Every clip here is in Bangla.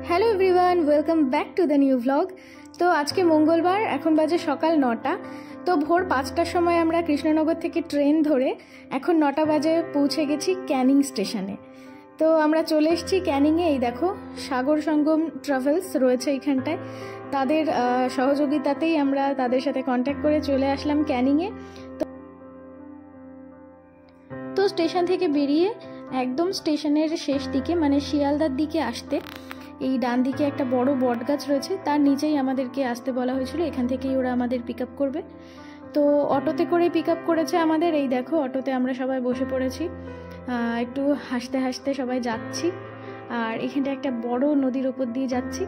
Hello everyone, welcome back to the new blog. তো আজকে মঙ্গলবার, এখন বাজে সকাল 9টা। তো ভোর 5টার সময় আমরা কৃষ্ণনগর থেকে ট্রেন ধরে এখন 9টা বাজে পৌঁছে গেছি ক্যানিং স্টেশনে। তো আমরা চলে এসেছি ক্যানিংয়ে। এই দেখো, সাগর সঙ্গম ট্রাভেলস রয়েছে এইখানটায়। তাদের সহযোগিতাতেই আমরা তাদের সাথে কন্ট্যাক্ট করে চলে আসলাম ক্যানিংয়ে। তো স্টেশন থেকে বেরিয়ে একদম স্টেশনের শেষ দিকে, মানে শিয়ালদার দিকে আসতে এই ডান দিকে একটা বড় বট গাছ রয়েছে, তার নিচেই আমাদেরকে আসতে বলা হয়েছিল। এখান থেকেই ওরা আমাদের পিক আপ করবে। তো অটোতে করে পিক আপ করেছে আমাদের। এই দেখো, অটোতে আমরা সবাই বসে পড়েছি, একটু হাসতে হাসতে সবাই যাচ্ছি। আর এখানটা একটা বড় নদীর ওপর দিয়ে যাচ্ছি।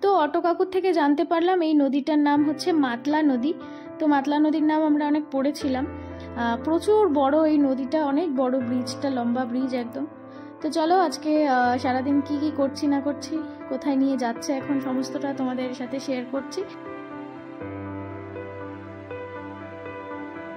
তো অটো কাকুর থেকে জানতে পারলাম এই নদীটার নাম হচ্ছে মাতলা নদী। তো মাতলা নদীর নাম আমরা অনেক পড়েছিলাম। প্রচুর বড় এই নদীটা, অনেক বড়, ব্রিজটা লম্বা ব্রিজ একদম। তো চলো আজকে সারাদিন কি কি করছি না করছি, কোথায় নিয়ে যাচ্ছে এখন, সমস্তটা তোমাদের সাথে শেয়ার করছি।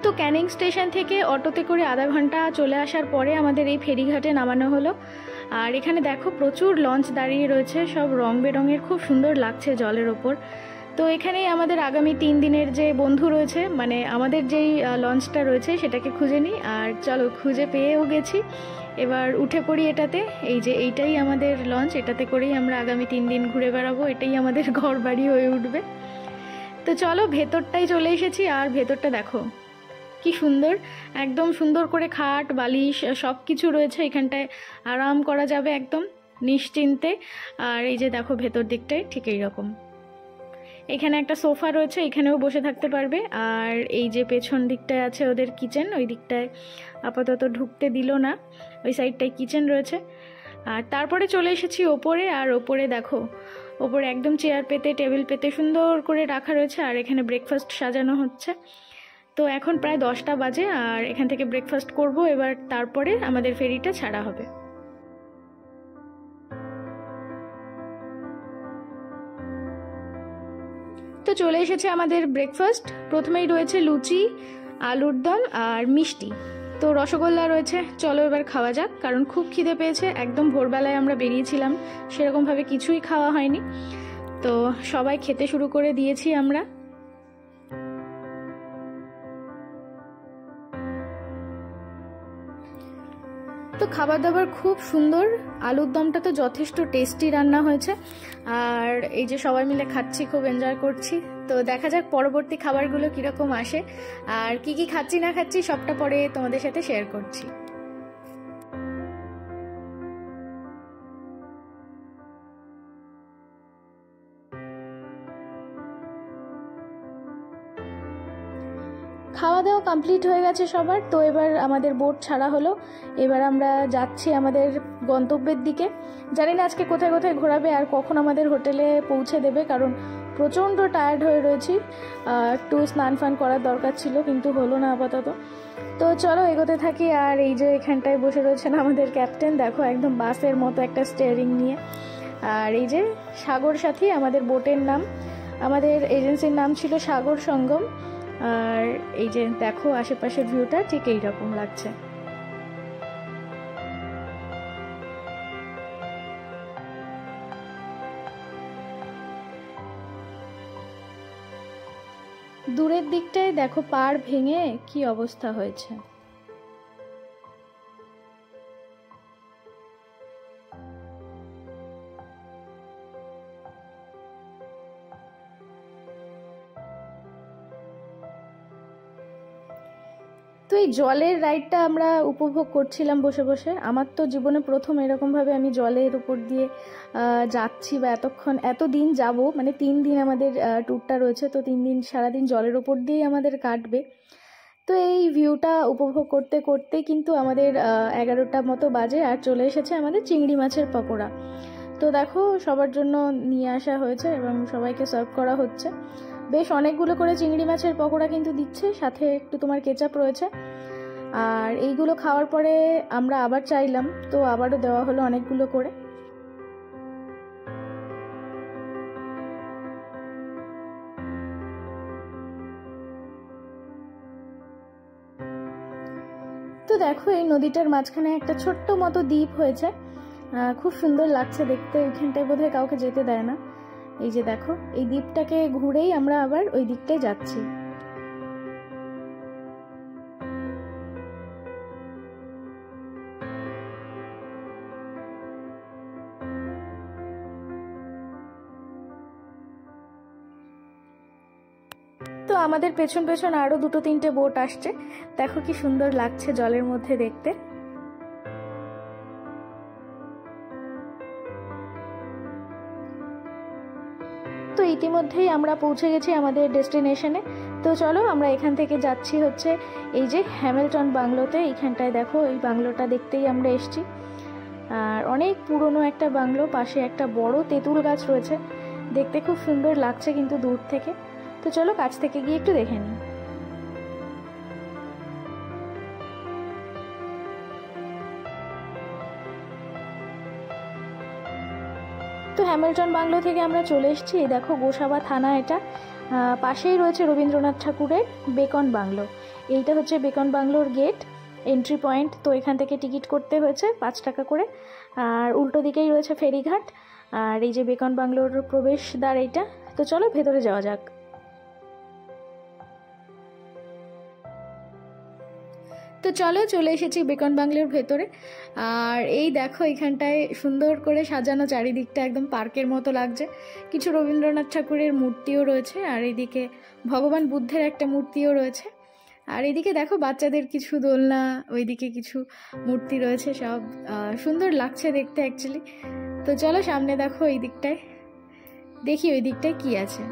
তো ক্যানিং স্টেশন থেকে অটোতে করে আধা ঘন্টা চলে আসার পরে আমাদের এই ফেরিঘাটে নামানো হলো। আর এখানে দেখো প্রচুর লঞ্চ দাঁড়িয়ে রয়েছে, সব রং বেরঙের, খুব সুন্দর লাগছে জলের ওপর। তো এখানেই আমাদের আগামী 3 দিনের যে বন্ধু রয়েছে, মানে আমাদের যেই লঞ্চটা রয়েছে সেটাকে খুঁজে নিই। আর চলো, খুঁজে পেয়েও গেছি। এবার উঠে পড়ি এটাতে। এই যে এইটাই আমাদের লঞ্চ, এটাতে করেই আমরা আগামী 3 দিন ঘুরে বেড়াবো। এটাই আমাদের ঘর বাড়ি হয়ে উঠবে। তো চলো, ভেতরটাই চলে এসেছি। আর ভেতরটা দেখো কি সুন্দর, একদম সুন্দর করে খাট বালিশ সব কিছু রয়েছে। এখানটায় আরাম করা যাবে একদম নিশ্চিন্তে। আর এই যে দেখো ভেতর দিকটায় ঠিক এইরকম, এখানে একটা সোফা রয়েছে, এখানেও বসে থাকতে পারবে। আর এই যে পেছন দিকটায় আছে ওদের কিচেন, ওই দিকটায় আপাতত ঢুকতে দিল না, ওই সাইডটায় কিচেন রয়েছে। আর তারপরে চলে এসেছি ওপরে। আর ওপরে দেখো, ওপরে একদম চেয়ার পেতে টেবিল পেতে সুন্দর করে রাখা রয়েছে। আর এখানে ব্রেকফাস্ট সাজানো হচ্ছে। তো এখন প্রায় 10টা বাজে, আর এখান থেকে ব্রেকফাস্ট করব এবার, তারপরে আমাদের ফেরিটা ছাড়া হবে। তো চলে এসেছে আমাদের ব্রেকফাস্ট। প্রথমেই রয়েছে লুচি, আলুর দম আর মিষ্টি। তো রসগোল্লা রয়েছে। চলো এবার খাওয়া যাক, কারণ খুব খিদে পেয়েছে। একদম ভোরবেলায় আমরা বেরিয়েছিলাম, সেরকমভাবে কিছুই খাওয়া হয়নি। তো সবাই খেতে শুরু করে দিয়েছি আমরা। তো খাবার দাবার খুব সুন্দর। আলুর দমটা তো যথেষ্ট টেস্টি রান্না হয়েছে। আর এই যে সবাই মিলে খাচ্ছি, খুব এনজয় করছি। তো দেখা যাক পরবর্তী খাবারগুলো কিরকম আসে, আর কি কি খাচ্ছি না খাচ্ছি সবটা পরে তোমাদের সাথে শেয়ার করছি। খাওয়া দাওয়া কমপ্লিট হয়ে গেছে সবার। তো এবার আমাদের বোট ছাড়া হলো। এবার আমরা যাচ্ছি আমাদের গন্তব্যের দিকে। জানি না আজকে কোথায় কোথায় ঘোরাবে আর কখন আমাদের হোটেলে পৌঁছে দেবে, কারণ প্রচণ্ড টায়ার্ড হয়ে রয়েছি। একটু স্নান ফান করার দরকার ছিল, কিন্তু হলো না আপাতত। তো চলো এগোতে থাকি। আর এই যে এখানটায় বসে রয়েছেন আমাদের ক্যাপ্টেন, দেখো একদম বাসের মতো একটা স্টিয়ারিং নিয়ে। আর এই যে সাগর সাথী আমাদের বোটের নাম, আমাদের এজেন্সির নাম ছিল সাগর সঙ্গম। আর এই যে দেখো আশেপাশের ভিউটা ঠিক এইরকম লাগছে। দূরের দিকটায় দেখো পাড় ভেঙে কি অবস্থা হয়েছে। তো এই জলের রাইডটা আমরা উপভোগ করছিলাম বসে বসে। আমার তো জীবনে প্রথম এরকমভাবে আমি জলের উপর দিয়ে যাচ্ছি, বা এতদিন যাব, মানে 3 দিন আমাদের ট্যুরটা রয়েছে। তো 3 দিন সারাদিন জলের ওপর দিয়েই আমাদের কাটবে। তো এই ভিউটা উপভোগ করতে করতে কিন্তু আমাদের 11টা মতো বাজে। আর চলে এসেছে আমাদের চিংড়ি মাছের পকোড়া। তো দেখো সবার জন্য নিয়ে আসা হয়েছে এবং সবাইকে সার্ভ করা হচ্ছে। বেশ অনেকগুলো করে চিংড়ি মাছের পকোড়া কিন্তু দিচ্ছে, সাথে একটু তোমার কেচাপ রয়েছে। আর এইগুলো খাওয়ার পরে আমরা আবার চাইলাম, তো আবারও দেওয়া হলো অনেকগুলো করে। তো দেখো এই নদীটার মাঝখানে একটা ছোট্ট মতো দ্বীপ হয়েছে। খুব সুন্দর লাগছে দেখতে। ওইখানটায় বোধহয় কাউকে যেতে দেয় না। এই যে দেখো, এই দ্বীপটাকে ঘুরেই আমরা আবার ওই দিকটায় যাচ্ছি। তো আমাদের পেছন পেছন আরো 2-3টে বোট আসছে। দেখো কি সুন্দর লাগছে জলের মধ্যে দেখতে। তো ইতিমধ্যেই আমরা পৌঁছে গেছি আমাদের ডেস্টিনেশনে। তো চলো আমরা এখান থেকে যাচ্ছি হচ্ছে এই যে হ্যামিল্টন বাংলোতে। এইখানটায় দেখো, এই বাংলোটা দেখতেই আমরা এসেছি। আর অনেক পুরনো একটা বাংলো, পাশে একটা বড় তেঁতুল গাছ রয়েছে, দেখতে খুব সুন্দর লাগছে কিন্তু দূর থেকে। তো চলো কাছ থেকে গিয়ে একটু দেখে নিই। তো হ্যামিল্টন বাংলো থেকে আমরা চলে এসেছি। দেখো গোসাবা থানা এটা। পাশেই রয়েছে রবীন্দ্রনাথ ঠাকুরের বেকন বাংলো। এইটা হচ্ছে বেকন বাংলোর গেট, এন্ট্রি পয়েন্ট। তো এখান থেকে টিকিট করতে হয়েছে 5 টাকা করে। আর উল্টো দিকেই রয়েছে ফেরিঘাট। আর এই যে বেকন বাংলোর প্রবেশদ্বার এইটা। তো চলো ভেতরে যাওয়া যাক। তো চলো চলে এসেছি বেকন বাংলোর ভেতরে। আর এই দেখো, এখানটায় সুন্দর করে সাজানো, চারিদিকটা একদম পার্কের মতো লাগছে। কিছু রবীন্দ্রনাথ ঠাকুরের মূর্তিও রয়েছে, আর এইদিকে ভগবান বুদ্ধের একটা মূর্তিও রয়েছে। আর এদিকে দেখো বাচ্চাদের কিছু দোলনা, ওইদিকে কিছু মূর্তি রয়েছে, সব সুন্দর লাগছে দেখতে অ্যাকচুয়ালি। তো চলো সামনে দেখো, এই দিকটায় দেখি ওই দিকটায় কি আছে।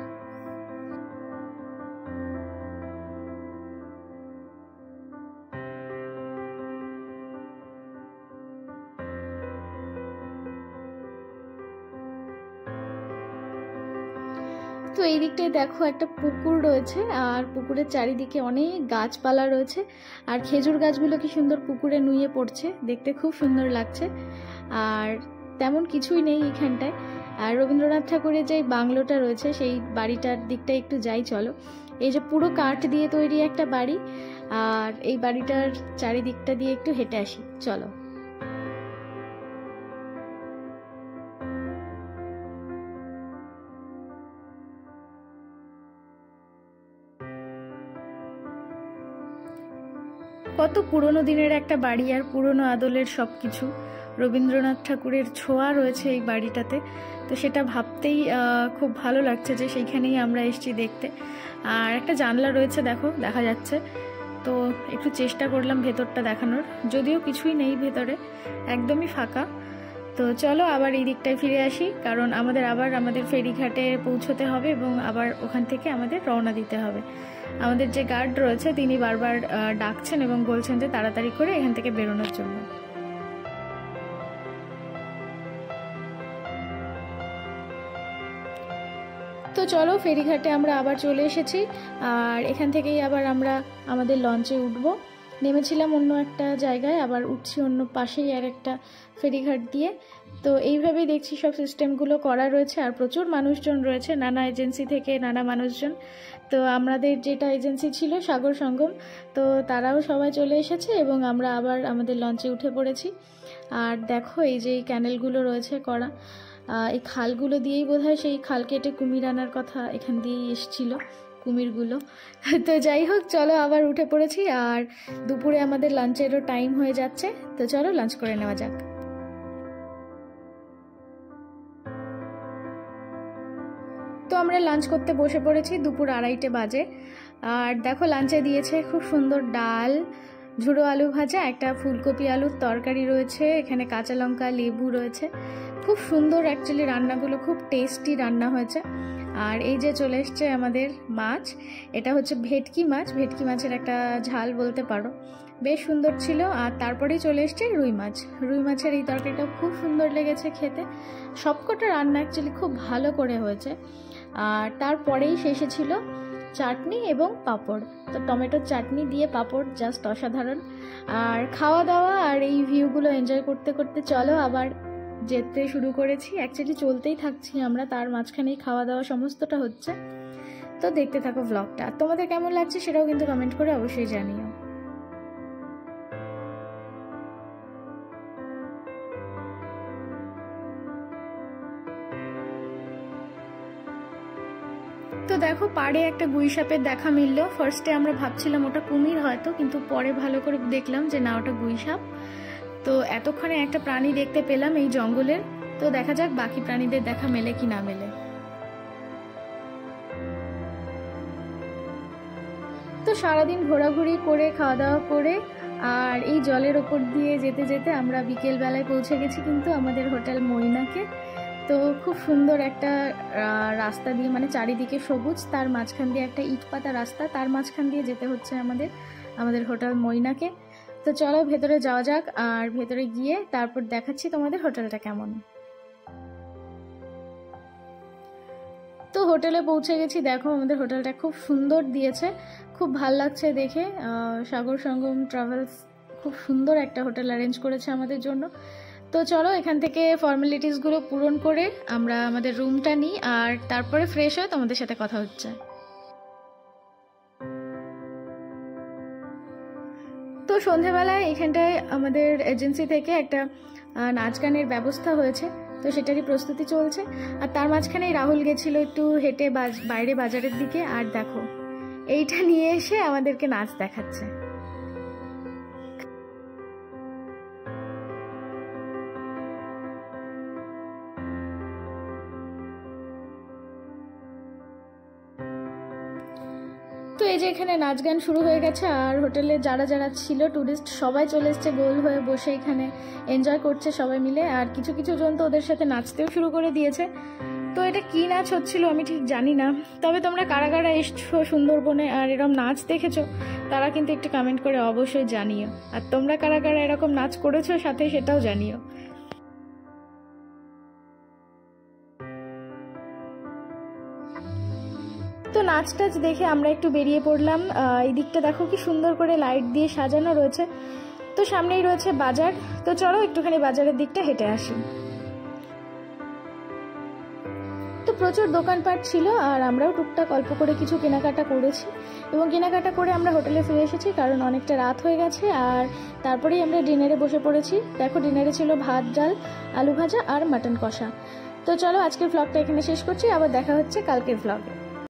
তো এই দিকটায় দেখো একটা পুকুর রয়েছে, আর পুকুরের চারিদিকে অনেক গাছপালা রয়েছে। আর খেজুর গাছগুলো কি সুন্দর পুকুরে নুয়ে পড়ছে, দেখতে খুব সুন্দর লাগছে। আর তেমন কিছুই নেই এখানটায়। আর রবীন্দ্রনাথ ঠাকুরের যে বাংলোটা রয়েছে সেই বাড়িটার দিকটা একটু যাই চলো। এই যে পুরো কাঠ দিয়ে তৈরি একটা বাড়ি, আর এই বাড়িটার চারিদিকটা দিয়ে একটু হেঁটে আসি চলো। কত পুরনো দিনের একটা বাড়ি, আর পুরনো আদলের সব কিছু। রবীন্দ্রনাথ ঠাকুরের ছোঁয়া রয়েছে এই বাড়িটাতে। তো সেটা ভাবতেই খুব ভালো লাগছে যে সেইখানেই আমরা এসেছি দেখতে। আর একটা জানলা রয়েছে, দেখো দেখা যাচ্ছে। তো একটু চেষ্টা করলাম ভেতরটা দেখানোর, যদিও কিছুই নেই ভেতরে, একদমই ফাঁকা। তো চলো আবার এই দিকটায় ফিরে আসি, কারণ আমাদের ফেরিঘাটে পৌঁছতে হবে এবং আবার ওখান থেকে আমাদের রওনা দিতে হবে। আমাদের যে গার্ড রয়েছে তিনি বারবার ডাকছেন এবং বলছেন যে তাড়াতাড়ি করে এখান থেকে বেরোনোর জন্য। তো চলো ফেরিঘাটে আমরা আবার চলে এসেছি। আর এখান থেকেই আবার আমরা আমাদের লঞ্চে উঠব। নেমেছিলাম অন্য একটা জায়গায়, আবার উঠছি অন্য পাশেই আর একটা ফেরিঘাট দিয়ে। তো এইভাবেই দেখছি সব সিস্টেমগুলো করা রয়েছে। আর প্রচুর মানুষজন রয়েছে, নানা এজেন্সি থেকে নানা মানুষজন। তো আমাদের যেটা এজেন্সি ছিল সাগর সঙ্গম, তো তারাও সবাই চলে এসেছে এবং আমরা আবার আমাদের লঞ্চে উঠে পড়েছি। আর দেখো এই যে এই ক্যানেলগুলো রয়েছে করা, এই খালগুলো দিয়েই বোধহয় সেই খাল কেটে কুমির আনার কথা এখান দিয়েই এসেছিল কুমিরগুলো। তো যাই হোক, চলো আবার উঠে পড়েছি। আর দুপুরে আমাদের লাঞ্চেরও টাইম হয়ে যাচ্ছে, তো চলো লাঞ্চ করে নেওয়া যাক। তো আমরা লাঞ্চ করতে বসে পড়েছি, দুপুর 2:30 বাজে। আর দেখো লাঞ্চে দিয়েছে খুব সুন্দর ডাল, ঝুড়ো আলু ভাজা, একটা ফুলকপি আলুর তরকারি রয়েছে, এখানে কাঁচা লঙ্কা লেবু রয়েছে। খুব সুন্দর অ্যাকচুয়ালি, রান্নাগুলো খুব টেস্টি রান্না হয়েছে। আর এই যে চলে এসছে আমাদের মাছ, এটা হচ্ছে ভেটকি মাছ, ভেটকি মাছের একটা ঝাল বলতে পারো, বেশ সুন্দর ছিল। আর তারপরেই চলে এসছে রুই মাছ, রুই মাছের এই তরকারিটাও খুব সুন্দর লেগেছে খেতে। সবকটা রান্না অ্যাকচুয়ালি খুব ভালো করে হয়েছে। আর তারপরেই শেষে ছিল চাটনি এবং পাঁপড়। তো টমেটোর চাটনি দিয়ে পাঁপড় জাস্ট অসাধারণ। আর খাওয়া দাওয়া আর এই ভিউগুলো এনজয় করতে করতে চলো আবার যেতে শুরু করেছি। অ্যাকচুয়ালি চলতেই থাকছি আমরা, তার মাঝখানেই খাওয়া দাওয়া সমস্তটা হচ্ছে। তো দেখতে থাকো ব্লগটা, তোমাদের কেমন লাগছে সেটাও কিন্তু কমেন্ট করে অবশ্যই জানিও। তো দেখো পাড়ে একটা গুই সাপের দেখা মিললো। ফার্স্টে আমরা ভাবছিলাম ওটা কুমির হয়তো, কিন্তু পরে ভালো করে দেখলাম যে না, ওটা গুই সাপ। তো এতক্ষণে একটা প্রাণী দেখতে পেলাম এই জঙ্গলের। তো দেখা যাক বাকি প্রাণীদের দেখা মেলে কি না মেলে। তো সারাদিন ঘোরাঘুরি করে খাওয়া দাওয়া করে আর এই জলের ওপর দিয়ে যেতে যেতে আমরা বিকেল বেলায় পৌঁছে গেছি কিন্তু আমাদের হোটেল মইনাকে। তো খুব সুন্দর একটা রাস্তা দিয়ে, মানে চারিদিকে সবুজ, তার মাঝখান দিয়ে একটা ইট পাতা রাস্তা, তার মাঝখান দিয়ে যেতে হচ্ছে আমাদের হোটেল মইনাকে। তো চলো ভেতরে যাওয়া যাক, আর ভেতরে গিয়ে তারপর দেখাচ্ছি তোমাদের হোটেলটা কেমন। তো হোটেলে পৌঁছে গেছি। দেখো আমাদের হোটেলটা খুব সুন্দর দিয়েছে, খুব ভাল লাগছে দেখে। সাগর সঙ্গম ট্রাভেলস খুব সুন্দর একটা হোটেল অ্যারেঞ্জ করেছে আমাদের জন্য। তো চলো এখান থেকে ফর্মালিটিসগুলো পূরণ করে আমরা আমাদের রুমটা নিই, আর তারপরে ফ্রেশ হয়ে তোমাদের সাথে কথা হচ্ছে। তো সন্ধেবেলায় এখানটায় আমাদের এজেন্সি থেকে একটা নাচ গানের ব্যবস্থা হয়েছে, তো সেটারই প্রস্তুতি চলছে। আর তার মাঝখানেই রাহুল গেছিল একটু হেঁটে বাইরে বাজারের দিকে, আর দেখো এইটা নিয়ে এসে আমাদেরকে নাচ দেখাচ্ছে। তো এই যে এখানে নাচ গান শুরু হয়ে গেছে, আর হোটেলে যারা যারা ছিল টুরিস্ট সবাই চলে এসছে গোল হয়ে বসে এখানে এনজয় করছে সবাই মিলে। আর কিছু কিছু জন তো ওদের সাথে নাচতেও শুরু করে দিয়েছে। তো এটা কি নাচ হচ্ছিল আমি ঠিক জানি না, তবে তোমরা কারা কারা এসছো সুন্দরবনে আর এরকম নাচ দেখেছো তারা কিন্তু একটু কমেন্ট করে অবশ্যই জানিও। আর তোমরা কারা কারা এরকম নাচ করেছো সাথে সেটাও জানিও। তো নাচ টাচ দেখে আমরা একটু বেরিয়ে পড়লাম। এই দিকটা দেখো কি সুন্দর করে লাইট দিয়ে সাজানো রয়েছে। তো সামনেই রয়েছে বাজার, তো চলো একটুখানি বাজারের দিকটা হেঁটে আসি। তো প্রচুর দোকানপাট ছিল, আর আমরাও টুকটাক অল্প করে কিছু কেনাকাটা করেছি, এবং কেনাকাটা করে আমরা হোটেলে ফিরে এসেছি কারণ অনেকটা রাত হয়ে গেছে। আর তারপরেই আমরা ডিনারে বসে পড়েছি। দেখো ডিনারে ছিল ভাত, ডাল, আলু ভাজা আর মাটন কষা। তো চলো আজকের ভ্লগটা এখানে শেষ করছি, আবার দেখা হচ্ছে কালকের ভ্লগে।